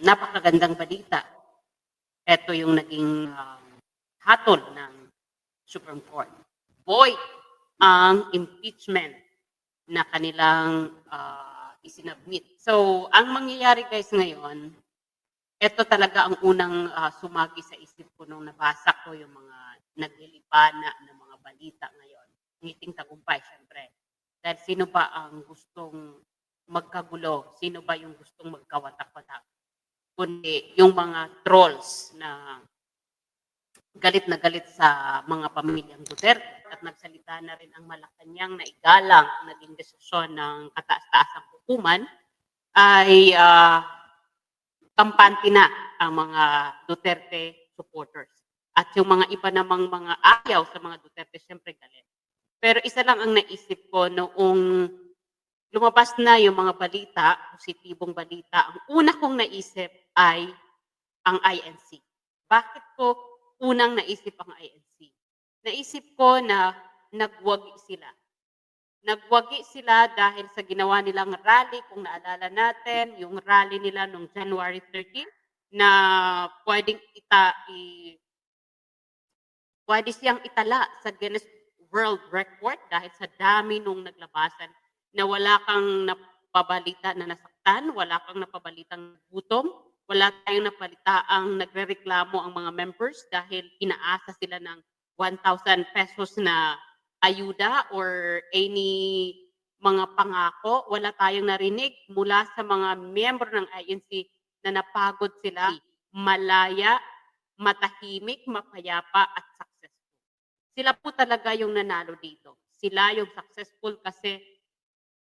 napakagandang balita. Ito yung naging hatol ng Supreme Court. Void ang impeachment na kanilang isinabmit. So, ang mangyayari guys ngayon, ito talaga ang unang sumagi sa isip ko nung nabasa ko yung mga naglilipana ng mga balita ngayon. Ngiting tagumpay, syempre. Dahil sino ba ang gustong magkagulo? Sino ba yung gustong magkawatak-watak? Kundi yung mga trolls na galit sa mga pamilyang Duterte at nagsalita na rin ang Malacanang na igalang ang naging desisyon ng kataas-taasang hukuman ay kampante na ang mga Duterte supporters. At yung mga iba namang mga ayaw sa mga Duterte, syempre galit. Pero isa lang ang naisip ko noong lumabas na yung mga balita, positibong balita, ang una kong naisip ay ang INC. Bakit ko unang naisip ang INC? Naisip ko na nagwagi sila. Nagwagi sila dahil sa ginawa nilang rally, kung naalala natin, yung rally nila noong January 13 na pwede siyang itala sa Guinness World Record dahil sa dami nung naglabasan na wala kang napabalita na nasaktan, wala kang napabalitang gutom, wala tayong napalitaang nagrereklamo ang mga members dahil inaasa sila ng 1,000 pesos na ayuda or any mga pangako. Wala tayong narinig mula sa mga miyembro ng INC na napagod sila, malaya, matahimik, mapayapa at successful. Sila po talaga yung nanalo dito. Sila yung successful kasi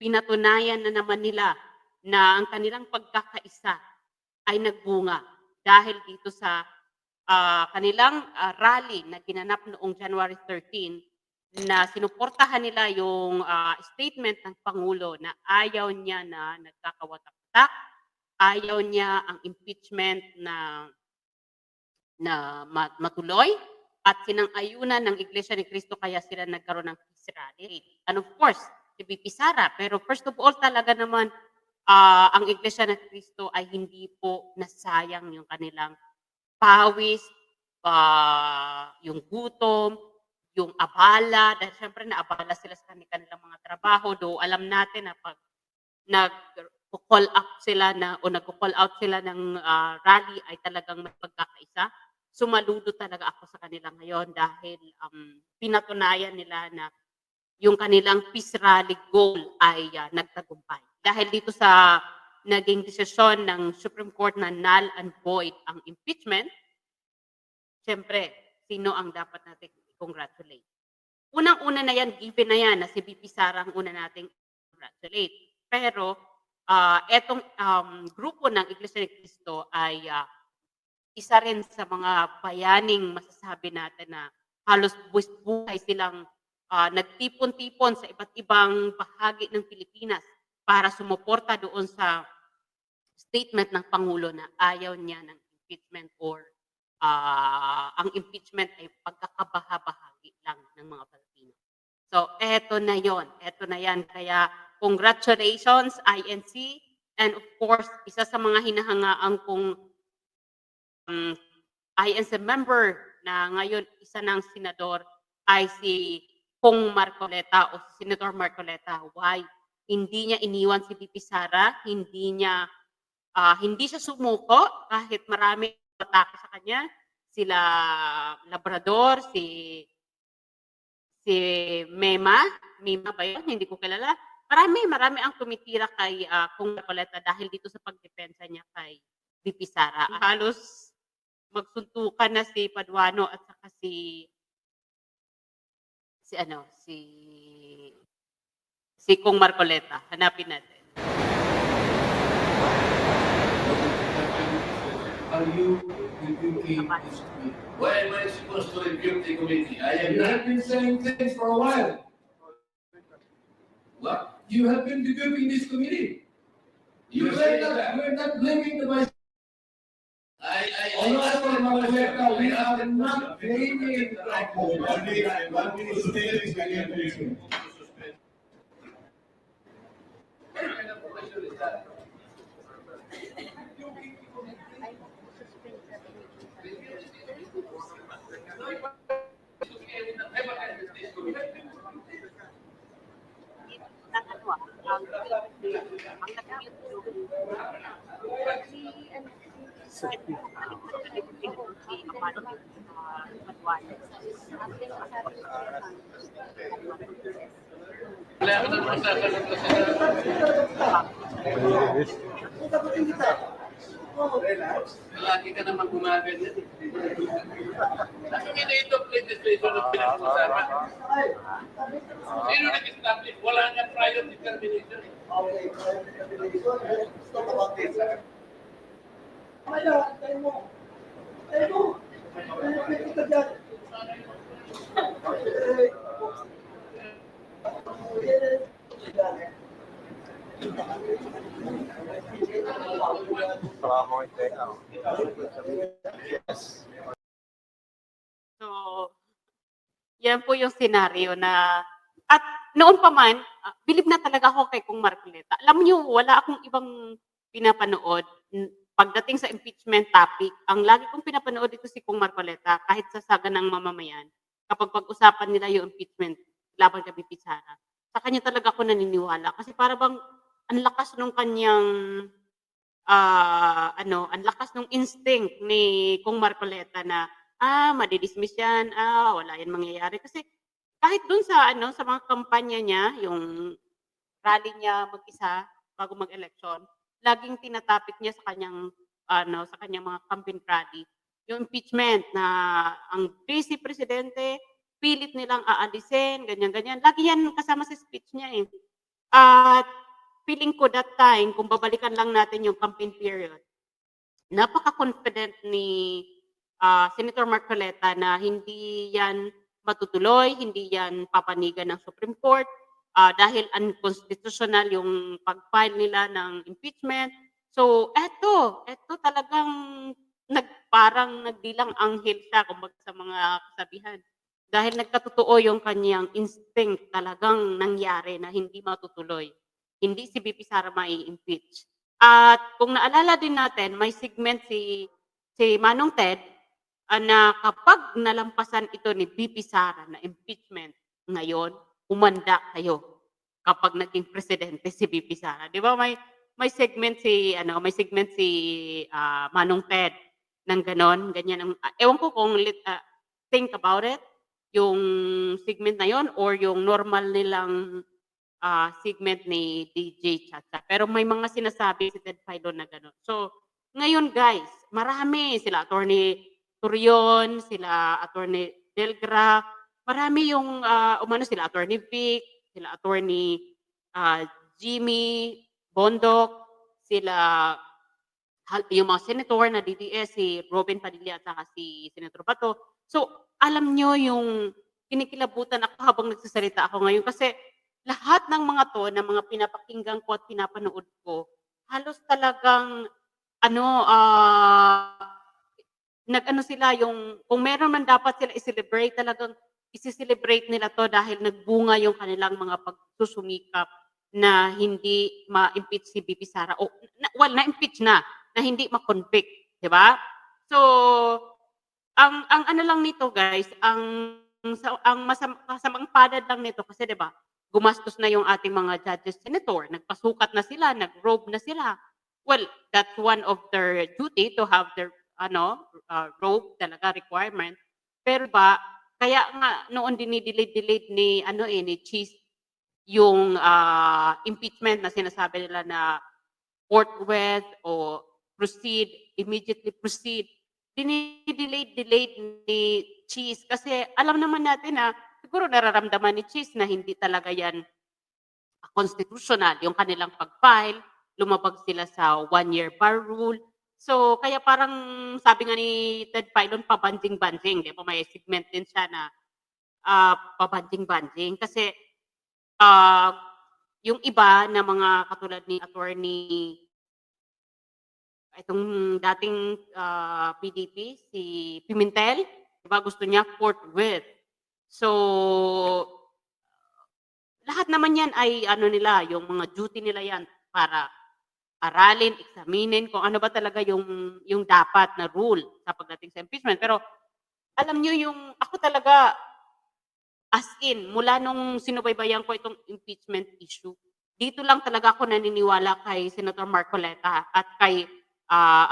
pinatunayan na naman nila na ang kanilang pagkakaisa ay nagbunga dahil dito sa kanilang rally na ginanap noong January 13 na sinuportahan nila yung statement ng Pangulo na ayaw niya na nagkakawatak-watak, ayaw niya ang impeachment na matuloy at sinang-ayunan ng Iglesia ni Cristo kaya sila nagkaroon ng peace rally. And of course, si BP Sara. Pero first of all talaga naman, ang Iglesia ni Cristo ay hindi po nasayang yung kanilang pawis, yung gutom, yung abala. Dahil syempre naabala sila sa kanilang mga trabaho. Do alam natin na pag nag-call up sila o nag-call out sila ng rally ay talagang may pagkakaisa. Sumaludo talaga ako sa kanila ngayon dahil pinatunayan nila na yung kanilang peace rally goal ay nagtagumpay. Dahil dito sa naging desisyon ng Supreme Court na null and void ang impeachment, siyempre, sino ang dapat natin i-congratulate? Unang-una na yan, given na yan, na si BP Sara ang una nating congratulate. Pero, etong grupo ng Iglesia ni Cristo ay isa rin sa mga bayaning masasabi natin na halos buhay silang nagtipon-tipon sa iba't ibang bahagi ng Pilipinas para sumuporta doon sa statement ng Pangulo na ayaw niya ng impeachment or ang impeachment ay pagkakabaha-bahagi lang ng mga Pilipino. So, eto na yon, eto na yan. Kaya, congratulations, INC. And of course, isa sa mga hinahangaan kong INC member na ngayon isa ng senador ay si Kong Marcoleta o si Senator Marcoleta. Why? Hindi niya iniwan si BP Sara, hindi siya sumuko kahit marami atake sa kanya. Sila Labrador, si Mema ba yun? Hindi ko kilala. Marami ang tumitira kay Kong Marcoleta dahil dito sa pagdepensa niya kay BP Sara. Halos magsuntukan na si Paduano at saka si Kong Marcoleta. Hanapin natin. Are you rebuking this committee? Why am I supposed to rebuke the committee? You have been saying things for a while. What? You have been rebuking this committee. You say that. We're not blaming the vice. Honorable Marcoleta, we are not blaming. Wala ka nang masasagot kasi lagi ka naman gumaganyan. Anong ina-adopt legislation na pinag-usapan? Sino nag-establish? Wala nga prior determination. So, yan po yung senaryo na at noon pa man, bilib na talaga ako kay Kung Marcoleta. Alam niyo, wala akong ibang pinapanood pagdating sa impeachment topic. Ang lagi kong pinapanood ito si Kung Marcoleta kahit sa saga ng mamamayan. Kapag pag-usapan nila yung impeachment laban kay BP Sara. Sa kanya talaga ako naniniwala kasi para bang ang lakas nung kanyang ang lakas nung instinct ni Kung Marcoleta na madidismiss yan, wala yan mangyayari. Kasi kahit dun sa sa mga kampanya niya, yung rally niya mag-isa bago mag-election, laging tinatapik niya sa kanyang sa kanyang mga campaign rally, yung impeachment na ang vice presidente pilit nilang aalisin, ganyan-ganyan. Lagi yan kasama sa speech niya eh. At feeling ko that time, kung babalikan lang natin yung campaign period, napaka-confident ni Senator Marcoleta na hindi yan matutuloy, hindi yan papanigan ng Supreme Court dahil unconstitutional yung pag-file nila ng impeachment. So, eto talagang parang nagdilang anghel siya kumbaga sa mga kasabihan. Dahil nagkatotoo yung kanyang instinct talagang nangyari na hindi matutuloy. Hindi si BP Sara mai-impeach. At kung naalala din natin, may segment si Manong Ted na kapag nalampasan ito ni BP Sara na impeachment ngayon, umanda kayo kapag naging presidente si BP Sara. 'Di ba may segment si Manong Ted ng ganon, ganyan ang ewan ko kung think about it yung segment na yon or yung normal nilang segment ni DJ Chacha. Pero may mga sinasabi si Ted Filon na gano'n. So, ngayon guys, marami sila Attorney Turion, sila Attorney Delgra, marami yung sila Attorney Vic, sila Attorney Jimmy Bondok, sila yung mga senator na DDS, si Robin Padilla at saka si Senator Bato. So, alam nyo yung kinikilabutan ako habang nagsasalita ako ngayon kasi lahat ng mga to na mga pinapakinggan ko at pinapanood ko, halos talagang sila yung kung meron man dapat sila i-celebrate, talagang isi-celebrate nila to dahil nagbunga yung kanilang mga pagsusumikap na hindi ma-impeach si BP Sara o na-impeach na hindi ma-convict, 'di ba? So, ang lang nito guys, ang masamang palad lang nito kasi 'di ba, gumastos na yung ating mga judges, senator, nagpasukat na sila, nag-robe na sila. Well, that's one of their duty to have their robe talaga requirement. Pero ba kaya nga noon dinidelay ni Cheese yung impeachment na sinasabi nila na forthwith o immediately proceed. Dinidelay ni Cheese kasi alam naman natin na siguro nararamdaman ni Cheese na hindi talaga yan constitutional yung kanilang pag-file, lumabag sila sa 1-year bar rule. So, kaya parang sabi nga ni Ted Filon, pabanjing-banjing. Di ba? May segment din siya na pabanjing-banjing. Kasi yung iba na mga katulad ni Attorney, itong dating PDP, si Pimentel, di ba? Gusto niya forthwith. So, lahat naman yan ay nila, yung mga duty nila yan para aralin, examinin kung ano ba talaga yung dapat na rule sa pagdating sa impeachment. Pero alam niyo yung ako talaga as in mula nung sinubaybayan ko itong impeachment issue, dito lang talaga ako naniniwala kay Senator Marcoleta at kay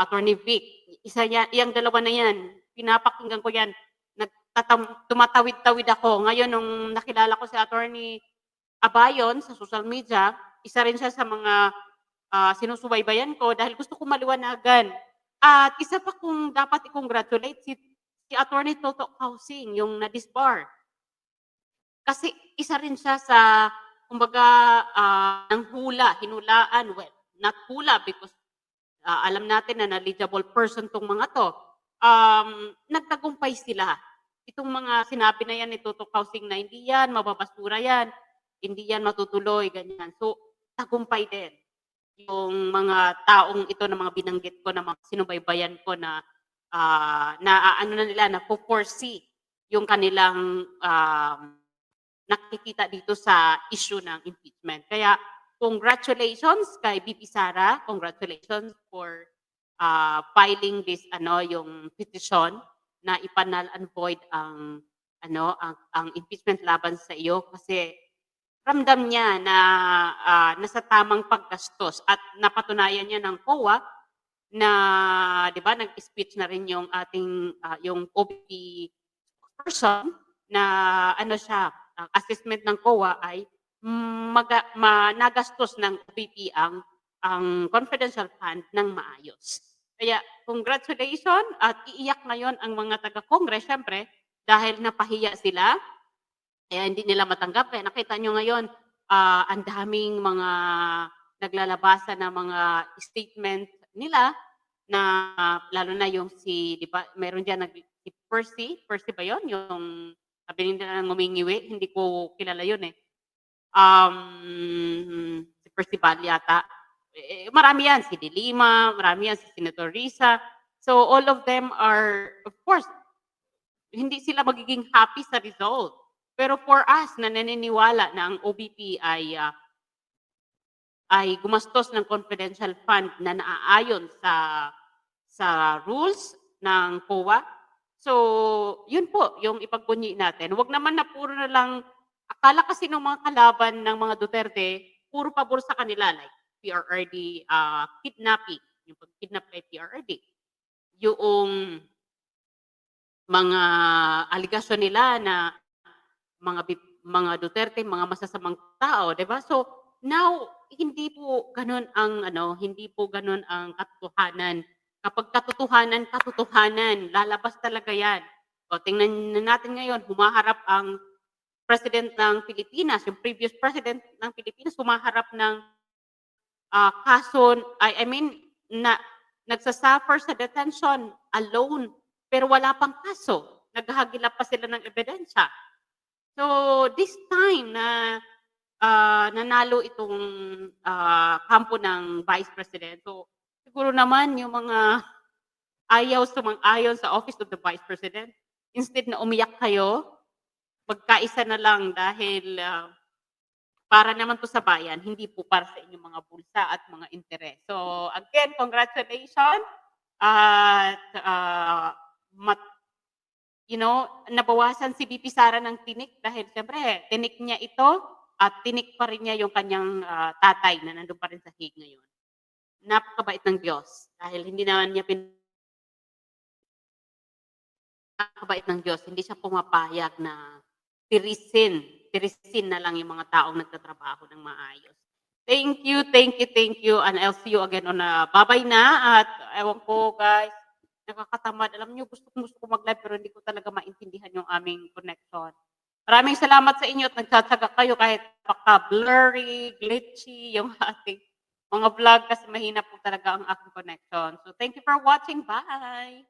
Attorney Vic. isa yan, yung dalawa na yan, pinapakinggan ko yan. Tumatawid-tawid ako. Ngayon, nung nakilala ko si Attorney Abayon sa social media, isa rin siya sa mga sinusubaybayan ko dahil gusto ko maliwanagan. At isa pa kung dapat i-congratulate si Attorney Toto Kausing, yung na-disbar. Kasi isa rin siya sa, kumbaga, hinulaan. Well, not hula because alam natin na knowledgeable person tong mga to. Nagtagumpay sila. Itong mga sinabi na yan ni Toto Kausing na hindi yan, mababasura yan, hindi yan matutuloy, ganyan. So, tagumpay din yung mga taong ito na mga binanggit ko na mga sinubaybayan ko na ano na nila, na foresee yung kanilang nakikita dito sa issue ng impeachment. Kaya, congratulations kay BP Sara. Congratulations for filing this yung petition na ipanal and void ang impeachment laban sa iyo kasi ramdam niya na nasa tamang paggastos at napatunayan niya ng COA na 'di ba nag-speech na rin yung ating yung OBP person na siya assessment ng COA ay nagastos ng OBP ang confidential fund ng maayos. Kaya congratulations at iiyak ngayon ang mga taga-Congress syempre dahil napahiya sila kaya hindi nila matanggap. Kaya nakita nyo ngayon ang daming mga naglalabasan na mga statement nila na lalo na yung di ba, meron dyan si Percy ba yun? Yung sabi nila ng ngumingiwi, hindi ko kilala yun eh. Si Percy Bal yata. Marami yan, si De Lima, marami yan, si Senator Risa. So all of them are, of course, hindi sila magiging happy sa result. Pero for us na naniniwala na ang OBP ay gumastos ng confidential fund na naaayon sa rules ng COA. So, yun po yung ipagbunyi natin. Huwag naman na puro na lang, akala kasi ng mga kalaban ng mga Duterte, puro pabor sa kanila like PRRD kidnapping, yung pag-kidnap kay PRRD. Yung mga aligasyon nila na mga Duterte, mga masasamang tao, 'di ba? So now hindi po ganoon ang katotohanan. Kapag katotohanan, lalabas talaga 'yan. O tingnan natin ngayon, humaharap ang President ng Pilipinas, yung previous President ng Pilipinas humaharap ng kaso, nagsasuffer sa detention alone pero wala pang kaso. Naghahagilap pa sila ng ebidensya. So, this time na nanalo itong kampo ng Vice President, so siguro naman yung mga sumang-ayon sa Office of the Vice President, instead na umiyak kayo, magkaisa na lang dahil para naman to sa bayan, hindi po para sa inyong mga bulsa at mga interes. So, again, congratulations at nabawasan si BP Sara ng tinik dahil siyempre, tinik niya ito at tinik pa rin niya yung kanyang tatay na nandun pa rin sa Hague ngayon. Napakabait ng Diyos dahil hindi naman niya napakabait ng Diyos, hindi siya pumapayag na tirisin na lang yung mga taong nagtatrabaho ng maayos. Thank you. And I'll see you again on babay na at ewan ko guys, nakakatamad. Alam niyo, gusto ko mag-live pero hindi ko talaga maintindihan yung aming connection. Maraming salamat sa inyo at nagtsatsaga kayo kahit baka-blurry, glitchy yung ating mga vlog kasi mahina po talaga ang aking connection. So thank you for watching. Bye!